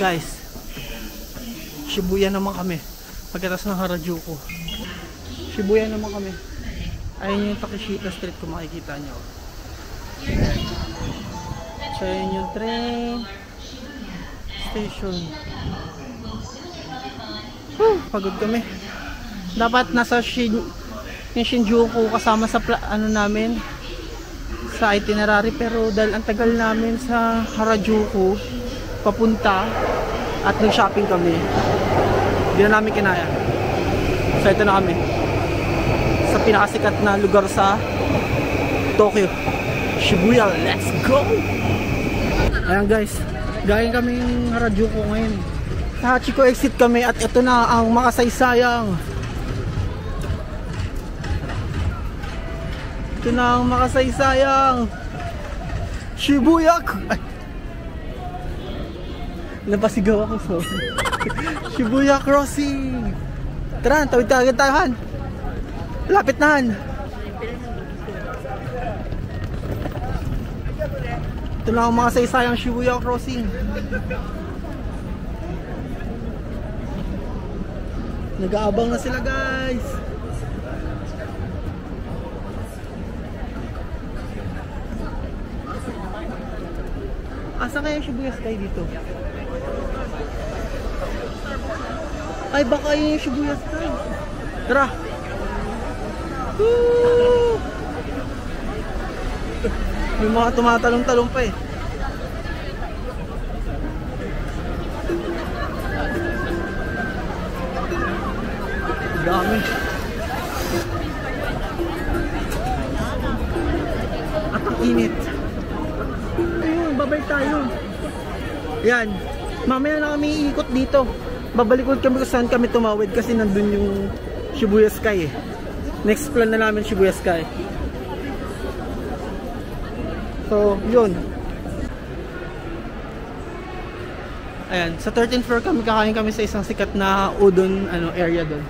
guys, Shibuya naman kami. Pagkatapos ng Harajuku, Shibuya naman kami. Ayun yung Takeshita Street kung makikita nyo. So yun yung train station. Pagod kami. Dapat nasa Shinjuku kasama sa ano namin, sa itinerary, pero dahil ang tagal namin sa Harajuku papunta at nag-shopping kami, hindi na namin kinaya. So ito na kami sa pinakasikat na lugar sa Tokyo, Shibuya. Let's go! Ayan guys, galing kaming Harajuku ngayon. Sa Hachiko exit kami at ito na ang makasaysayang, ito na ang makasaysayang Shibuya. Ay, napasigaw ako, so Shibuya Crossing. Tara, tawid agad tayo, Han. Lapit na, Han. Ito na ang makasaysayang Shibuya Crossing. Nag-aabang na sila, guys. Asa kaya yung Shibuya Sky dito? Ay, baka yun yung Shibuya Sky. Tara! Woo! May mga tumatalong-talong pa eh. Dami. At ang init. Ayun, babalik tayo. Yan. Mamaya na kami iikot dito. Babalik ulit kami kung saan kami tumawid kasi nandun yung Shibuya Sky eh. Next plan na namin Shibuya Sky. So, yun. Ayan, sa 13th floor kami, kakain kami sa isang sikat na udon area doon.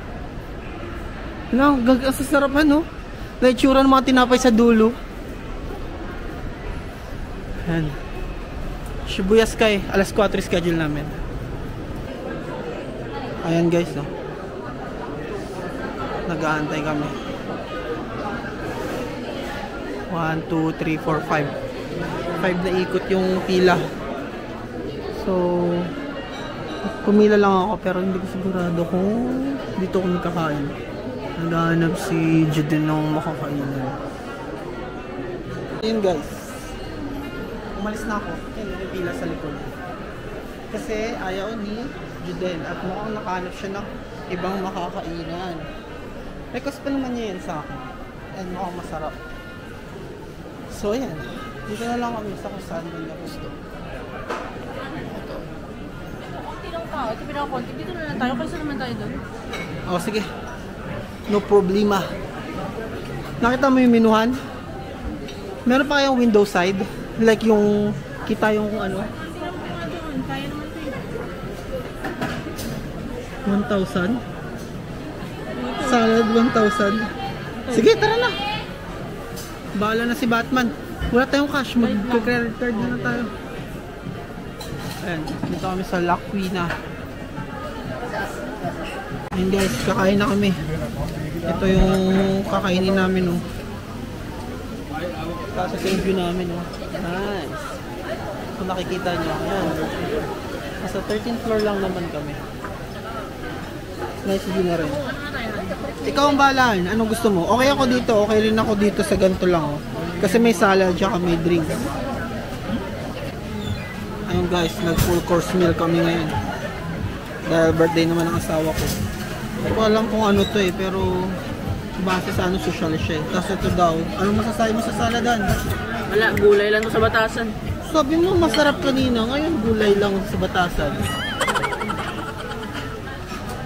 No, sasarap ano? Naitsura ng mga tinapay sa dulo. Ayan. Shibuya Sky, alas 4 schedule namin. Ayan guys, no? Nag-aantay kami. 1, 2, 3, 4, 5. 5 na ikot yung pila. So, pumila lang ako pero hindi ko sigurado kung dito kami kakain. Naghahanap si Juden ng makakainan. Ayun guys, umalis na ako. Ayun, may pila sa likod. Kasi ayaw ni Juden at mukhang nakahanap siya ng ibang makakainan. Request pa naman niya yan sa akin. And mukhang masarap. So ayan, dito na lang kami sa kung saan nila gusto. Konti lang tao, ito pinakakonti. Dito na lang tayo, kaysa naman tayo doon. O sige, no problema. Nakita mo yung minuhan? Meron pa kayong window side? Like yung, kita yung ano? Kaya naman ito 1,000? Salad 1,000? Sige, tara na. Bahala na si Batman. Wala tayong cash, mag-credit card na tayo. Ayan, dito kami sa La Quina. Ayan guys, kakain na kami. Ito yung kakainin namin, oh. Tapos yung view namin, oh. Nice. Kung nakikita nyo, ayan. Nasa 13th floor lang naman kami. Nice view na rin. Ikaw ang balaan, anong gusto mo? Okay ako dito, okay rin ako dito sa ganito lang, oh. Kasi may salad, tsaka may drinks. Ayun guys, nag full course meal kami ngayon. Dahil birthday naman ang asawa ko. Hindi ko alam kung ano to eh, pero base sa ano, social siya eh. Tapos ito daw, anong masasabi mo sa saladan? wala, gulay lang to sa batasan. Sabi mo masarap kanina, ngayon gulay lang sa batasan.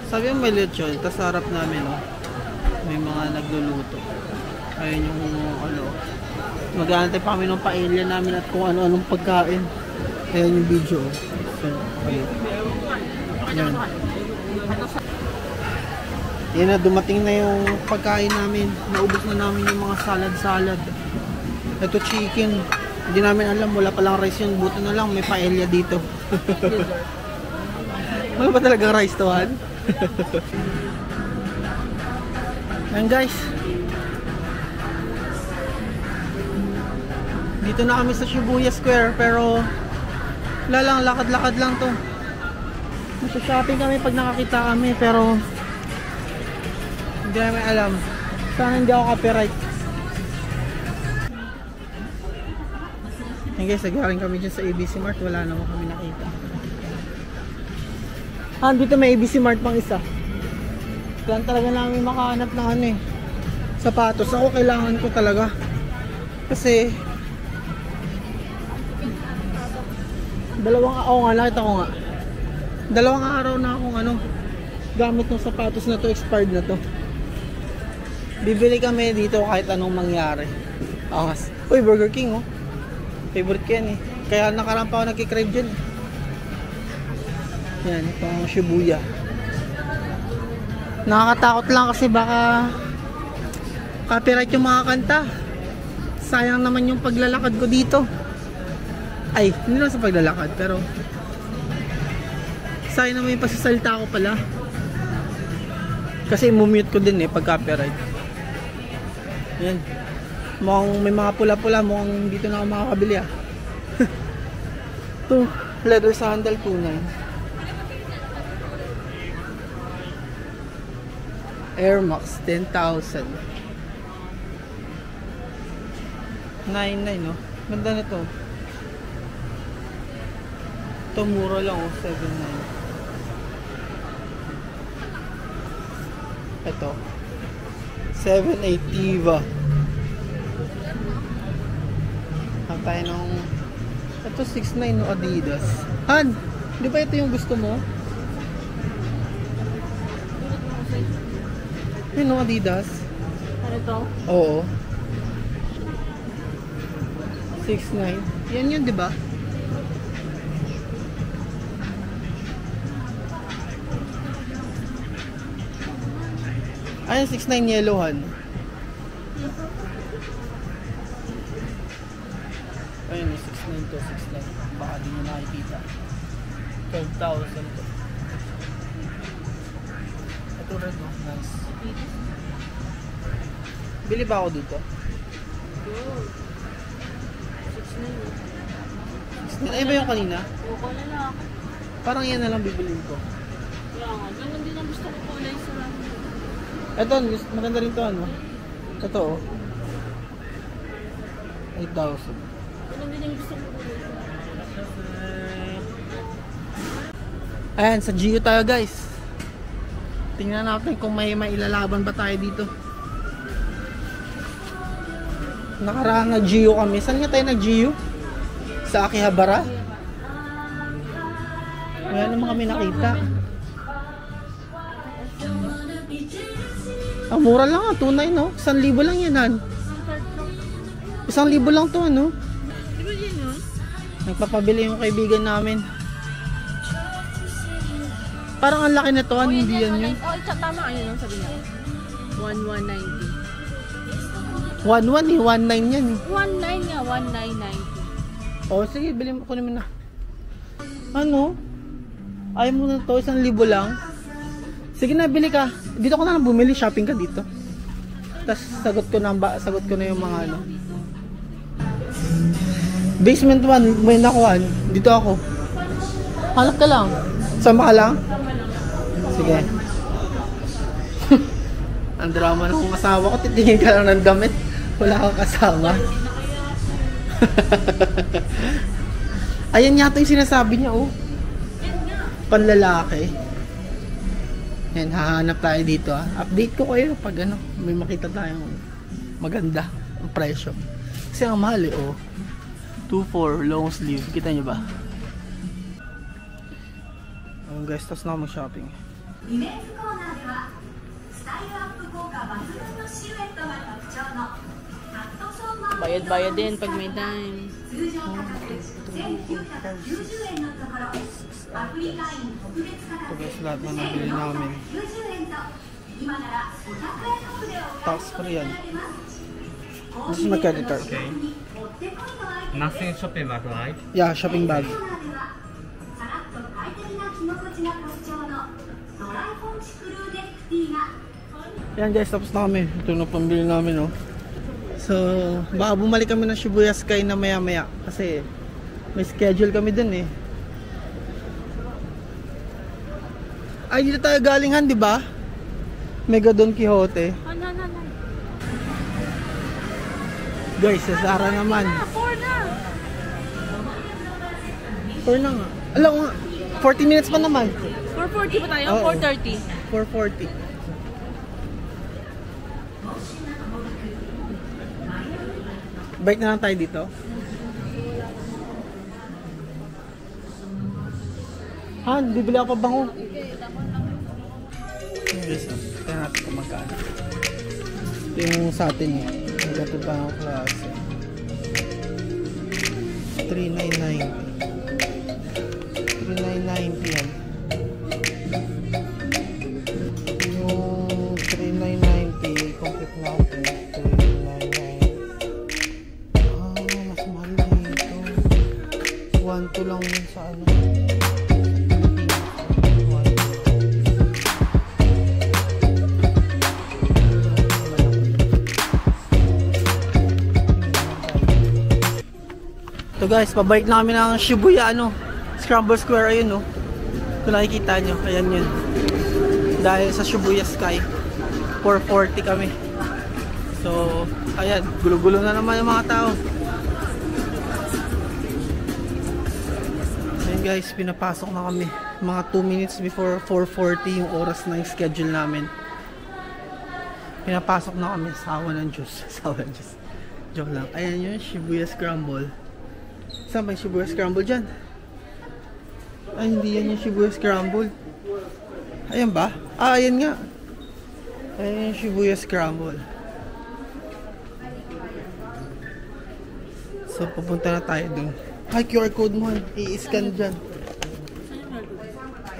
Sabi mo may lechon, tapos harap namin, oh. May mga nagluluto. Ayun yung ano, mag-aantay pa kami ng paella namin at kung ano-anong pagkain. Ayan yung video. Okay. Ayan. Yan na, dumating na yung pagkain namin. Naubos na namin yung mga salad-salad. Ito chicken. Hindi namin alam, wala palang rice yun. Buto na lang, may paella dito. Wala ba talagang rice to, Han? Ayan guys. Dito na kami sa Shibuya Square, pero wala lang, lakad-lakad lang to. Nasa-shopping kami pag nakakita kami, pero hindi namin alam. Sana hindi ako copyright. Ayan guys, nagaling kami dyan sa ABC Mart. Wala naman kami nakita. Dito may ABC Mart pang isa. Kailangan talaga namin makahanap ng ano eh, sapatos. Ako kailangan ko talaga. Kasi nakita ko nga. Dalawang araw na akong gamit ng sapatos na to, expired na to. Bibili kami dito kahit anong mangyari. Angas. Uy, Burger King oh. Favorite ko yan eh. Kaya nakaraan pa ako nagkikrave dyan. Yan, itong Shibuya. Nakakatakot lang kasi baka copyright yung mga kanta. Sayang naman yung paglalakad ko dito. Ay, hindi lang sa paglalakad, pero sayang naman yung pasasalita ko pala. Kasi mumute ko din eh pag copyright. Yan. Mukhang may mga pula-pula, mukhang dito na ako makakabili ah. Ito, leather sandal, tunay. Air Max 10,000. 9,900 no? Ganda na to. Ito mura lang oh, 7,900. Ito 7,800 Tiva. Ang tayo nung ito 6,900 no, Adidas. Han, di ba ito yung gusto mo? Yun no, Adidas. Ano ito? Oo. 6,900. Yan yun, di ba? Ayun, 6,900 yellowhan. Ayun, 6,900 to 6,900. Baka di nyo nakikita. 12,000 to. Ito red oh, nice. Bili ba ako dito? Ay ba yung kanina? Oo, lalaki. Parang yan na lang bibilin ko. Kaya nga, ganun din ang gusto ko kulay sa Ito, maganda rin to ano. Ito oh. 8,000. ganun din ang gusto ko kulay. Ayan, sa Gio tayo guys. Tingnan natin kung may mailalaban ba tayo dito. Nakaraan na Gio kami. Saan nga tayo nag-Gio? Sa Akihabara? Wala naman kami nakita. Ang mura lang ah, tunay no? 1,000 lang yan han. 1,000 lang to ano? Di ba yun yun? Nagpapabili yung kaibigan namin. Parang ang laki na to, hindi yan yun. Oh, tama kayo nung sabi niya. 1,190. 1,1 eh, 1,9 yan eh. 1,9 nga, 1,990. Oh, sige, bilhin mo ko naman na. Ano? Ayaw mo na to, 1,000 lang. Sige na, bili ka. Dito ko na lang bumili, shopping ka dito. Tapos sagot ko na yung mga ano. Basement 1, may nakuhaan. Dito ako. Hanap ka lang. Sama ka lang? Sige. Ang drama ng asawa ko, titingin ka lang ng damit. Wala kang kasama. Ayan yata yung sinasabi niya, oh. Panlalaki. Yan, hahanap tayo dito, ah. Update ko kayo pag ano, may makita tayong maganda ang presyo. Kasi ang mahal, eh, oh. 2,400 long sleeve. Kita niyo ba? Oh, guys, tapos na ako mag-shopping. Bayad-bayad din pag may time. Ito guys, lahat na nabili namin. Tax free yan. This is my credit card. Okay. Nothing shopping bag, right? Yeah, shopping bag. Ayan guys, tapos na kami. Ito na pambili namin, oh. So, baka bumalik kami ng Shibuya Sky na maya maya. Kasi, may schedule kami dun eh. Ay, dito tayo galingan, di ba? Mega Don Quixote. Guys, sa Zara naman. 4 na! 4 na nga. Alam nga, 40 minutes pa naman. 4:40 pa tayo? Oo. 4:30. 4:40. Bike na lang tayo dito. Han, bibili ako pa bango. Yes, kaya natin kung magkano. Ito yung sa atin eh. Ang gato ba ang klase? 3,990. 3,990 yan. Yung 3,990, complete natin. 3,990. Mas mahal dito. 1,2 lang yun sa ano. So guys, pabalik na kami ng Shibuya, Scramble Square, ayun, no. Kung nakikita nyo, ayan yun. Dahil sa Shibuya Sky, 4:40 kami. So, ayan, gulo-gulo na naman yung mga tao. Ayan guys, pinapasok na kami. Mga 2 minutes before 4:40 yung oras na yung schedule namin. Pinapasok na kami, sawa ng Diyos. Sawa ng Diyos. Joke lang. Ayan yun, Shibuya Scramble. Saan ba yung Shibuya Scramble dyan? Ay, hindi yan yung Shibuya Scramble. Ayan ba? Ah, ayan nga. Ayan yung Shibuya Scramble. So, pupunta na tayo dun. Ay, QR code mo. I-scan dyan.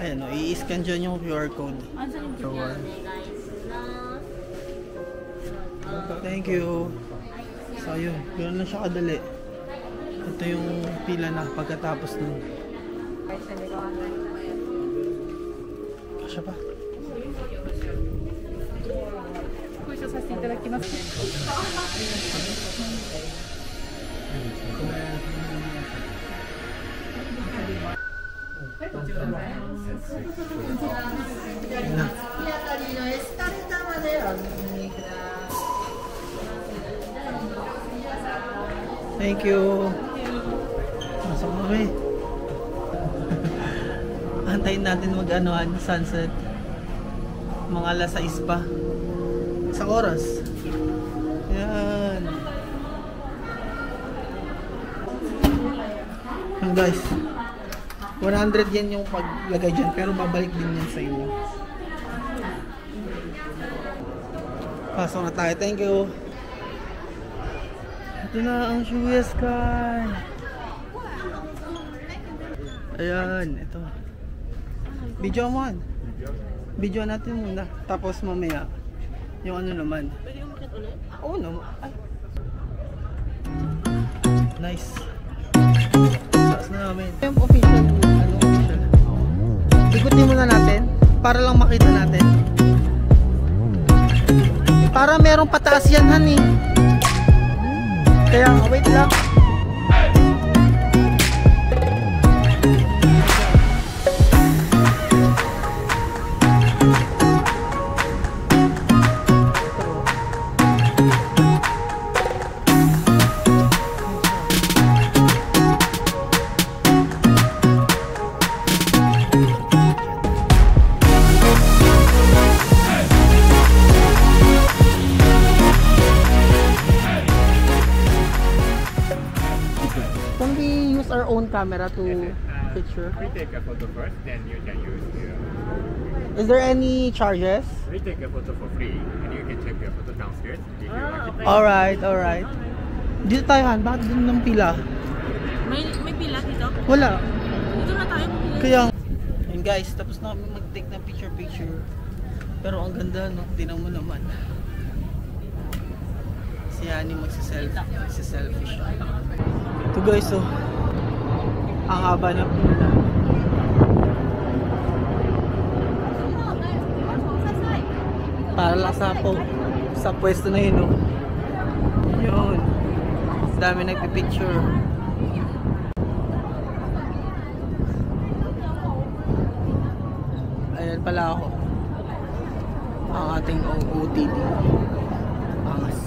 Ayan o, i-scan dyan yung QR code. Thank you. So, ayun. Ganoon lang siya kadali. Ito yung pila na pagkatapos nun. Kasya pa. Thank you. Masok kami. Antayin natin mag-anuhan, sunset. Mga alas 6 pa. Isang oras. Yan. Yan guys. 100 yen yung paglagay dyan, pero babalik din yan sa inyo. Pasok na tayo. Thank you. Ito na ang Shibuya Sky. Ayan, ito. Video mo. Video natin muna. Tapos mamaya, yung ano naman. Pwede yung makit ulit? Oo naman. Ay. Nice. Taas na namin. Yung official, official. Ikutin muna natin, para lang makita natin. Para merong pataas yan, honey. Kaya, wait lang. Can we use our own camera to picture? We take a photo first, then you can use your... Is there any charges? We take a photo for free, and you can check your photo downstairs. If you want it. Alright, alright. Dito tayo, Han. Bakit dun ng pila? May pila dito? Wala. Dito na tayo. Kaya, yun guys, tapos na kami mag-take ng picture-picture. Pero ang ganda, no? Tingnan mo naman. Si Yani magsiselfie siya. Ito guys, oh. Ang haba ng pila. Para lang sa pwesto na yun, oh. Yun. Dami nagpipicture. Ayan pala ako. Ang ating OOTD. Angas.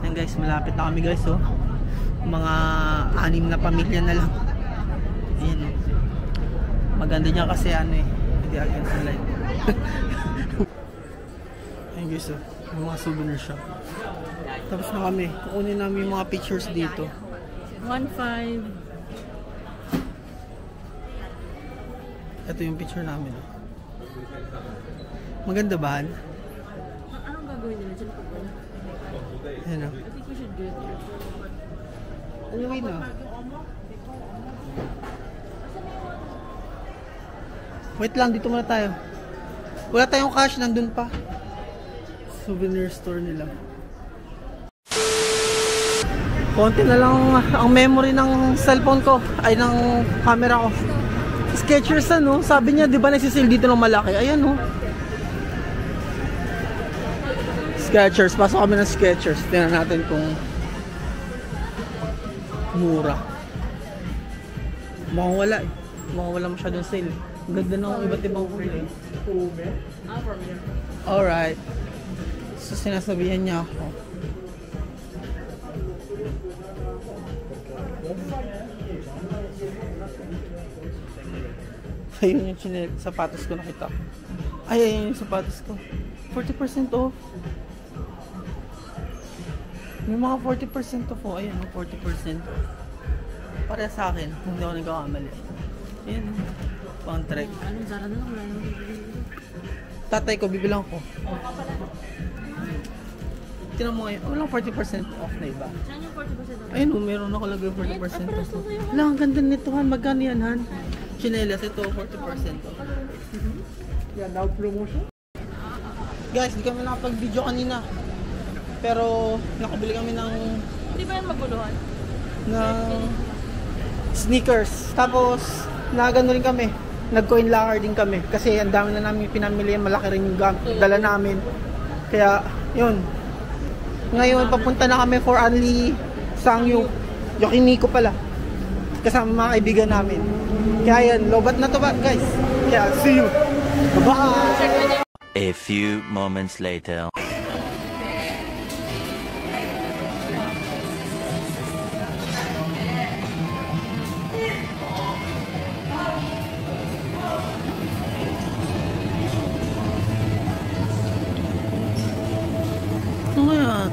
Ayan guys, malapit na kami guys, oh. Mga 6 na pamilya na lang. Ayan. Maganda niya kasi ano eh. Hindi against the light. Ayan guys, oh. Yung mga souvenir shop. Tapos na kami. Kukunin namin yung mga pictures dito. 1.5. Ito yung picture namin. Maganda ba? Anong gagawin nila dyan? Ayan o. I think we should do it. Uwi na. Wait lang, dito muna tayo. Wala tayong cash, nandun pa. Souvenir store nila. Konti na lang ang memory ng cellphone ko. Ay, ng camera ko. Skechers ano, sabi niya, di ba nagsisil dito ng malaki? Ayan oh. Skechers, pasok kami ng Skechers. Tingnan natin kung mura. Mukhang wala eh. Mukhang wala masyadong sale. Ang ganda ng iba't ibang kulay. Alright. So sinasabihan niya ako. Ayun yung sapatos ko nakita. Ay, ayun yung sapatos ko. 40% off. May mga 40% off po. Ayun, 40% off. Para sa akin, hindi ako nagkakamali. Ayun, pang trek. Anong Zara na lang? Wala naman bibili. Tatay ko, bibilang ko. Tinan mo ngayon, walang 40% off na iba. Saan yung 40% off? Ayun, meron ako lagay 40% off. Wala, ang ganda nito, Han. Magkano yan, Han? Chinelas, ito 40% off. Yeah, now promotion? Guys, di kami nakapag-video kanina. Pero nakabili kami ng Di ba yan maguluhan? sneakers. Tapos nagano rin kami. Nag-coin locker din kami kasi ang dami na namin pinamili, malaki rin yung dala namin. Kaya, yun. Ngayon papunta na kami for Anli Sangyu. Yokiniko pala. Kasama mga kaibigan namin. Kaya yan, lobat na to ba, guys? Kaya see you. Bye-bye. A few moments later. Ano kaya?